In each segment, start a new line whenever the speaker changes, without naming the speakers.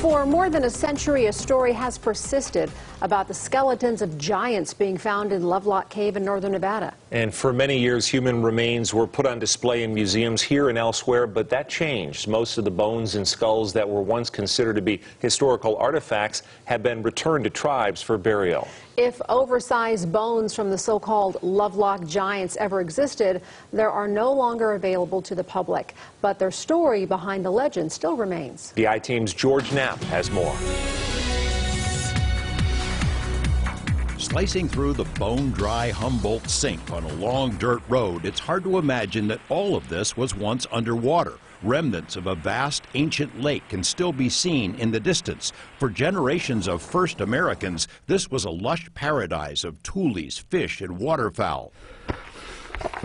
For more than a century, a story has persisted about the skeletons of giants being found in Lovelock Cave in northern Nevada.
And for many years, human remains were put on display in museums here and elsewhere, but that changed. Most of the bones and skulls that were once considered to be historical artifacts have been returned to tribes for burial.
If oversized bones from the so-called Lovelock giants ever existed, they are no longer available to the public. But their story behind the legend still remains.
The I-Team's George Knapp has more.
Slicing through the bone-dry Humboldt Sink on a long dirt road, it's hard to imagine that all of this was once underwater. Remnants of a vast ancient lake can still be seen in the distance. For generations of first Americans, this was a lush paradise of tules, fish, and waterfowl.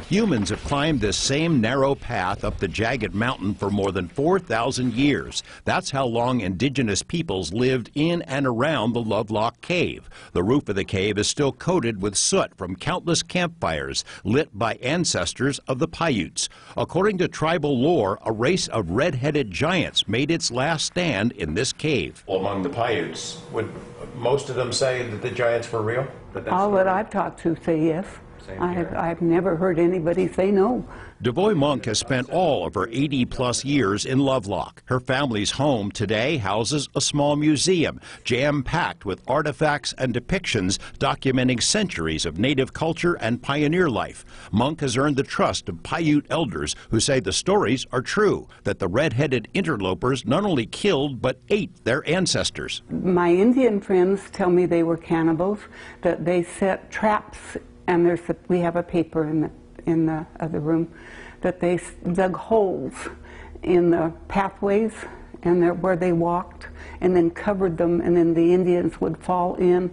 Humans have climbed this same narrow path up the jagged mountain for more than 4,000 years. That's how long indigenous peoples lived in and around the Lovelock Cave. The roof of the cave is still coated with soot from countless campfires lit by ancestors of the Paiutes. According to tribal lore, a race of red-headed giants made its last stand in this cave.
Among the Paiutes, would most of them say that the giants were real?
All that I've talked to say yes. I've never heard anybody say no.
Devoy Monk has spent all of her 80-plus years in Lovelock. Her family's home today houses a small museum, jam-packed with artifacts and depictions documenting centuries of native culture and pioneer life. Monk has earned the trust of Paiute elders who say the stories are true, that the red-headed interlopers not only killed but ate their ancestors.
My Indian friends tell me they were cannibals, that they set traps, and we have a paper in the other room, that they dug holes in the pathways and where they walked and then covered them, and then the Indians would fall in,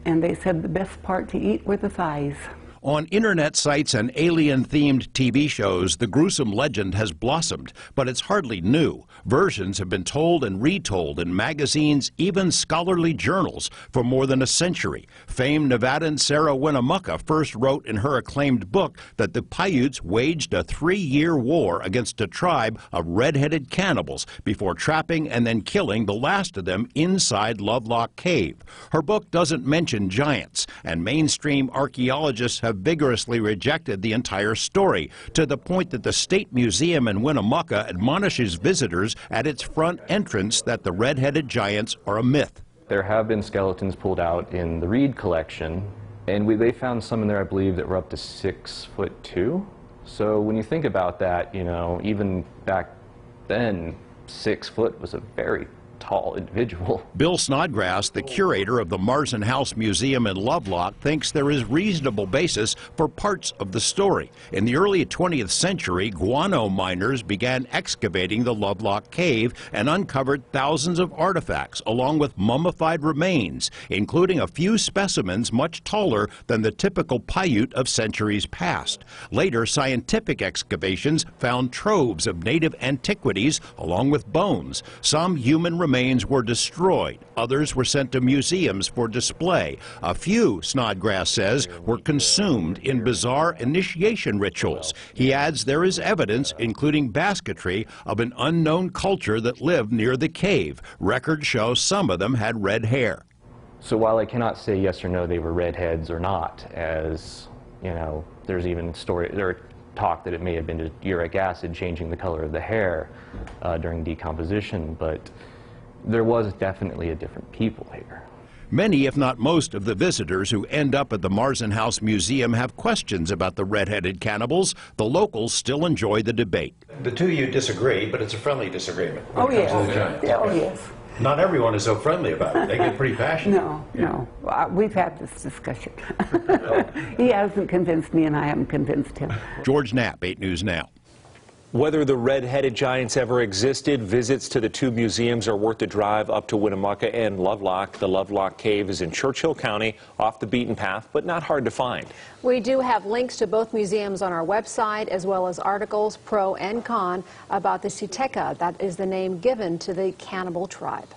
and they said the best part to eat were the thighs.
On internet sites and alien-themed TV shows, the gruesome legend has blossomed, but it's hardly new. Versions have been told and retold in magazines, even scholarly journals, for more than a century. Famed Nevadan Sarah Winnemucca first wrote in her acclaimed book that the Paiutes waged a 3-year war against a tribe of red-headed cannibals before trapping and then killing the last of them inside Lovelock Cave. Her book doesn't mention giants, and mainstream archaeologists have vigorously rejected the entire story, to the point that the State Museum in Winnemucca admonishes visitors at its front entrance that the red-headed giants are a myth.
There have been skeletons pulled out in the Reed collection, and they found some in there, I believe, that were up to 6'2". So when you think about that, you know, even back then, 6 foot was a very tall individual.
Bill Snodgrass, the curator of the Marsden House Museum in Lovelock, thinks there is reasonable basis for parts of the story. In the early 20th century, guano miners began excavating the Lovelock Cave and uncovered thousands of artifacts, along with mummified remains, including a few specimens much taller than the typical Paiute of centuries past. Later, scientific excavations found troves of native antiquities, along with bones. Some human remains were destroyed. Others were sent to museums for display. A few, Snodgrass says, were consumed in bizarre initiation rituals. He adds there is evidence, including basketry, of an unknown culture that lived near the cave. Records show some of them had red hair.
So while I cannot say yes or no they were redheads or not, as, you know, there's even talk that it may have been uric acid changing the color of the hair during decomposition, but there was definitely a different people here.
Many, if not most, of the visitors who end up at the Marsden House Museum have questions about the red-headed cannibals. The locals still enjoy the debate.
The two of you disagree, but it's a friendly disagreement.
Oh, yes. Oh, yes.
Not everyone is so friendly about it. They get pretty passionate.
No. We've had this discussion. He hasn't convinced me, and I haven't convinced him.
George Knapp, 8 News Now.
Whether the red-headed giants ever existed, visits to the two museums are worth the drive up to Winnemucca and Lovelock. The Lovelock Cave is in Churchill County, off the beaten path, but not hard to find.
We do have links to both museums on our website, as well as articles, pro and con, about the Siteka. That is the name given to the cannibal tribe.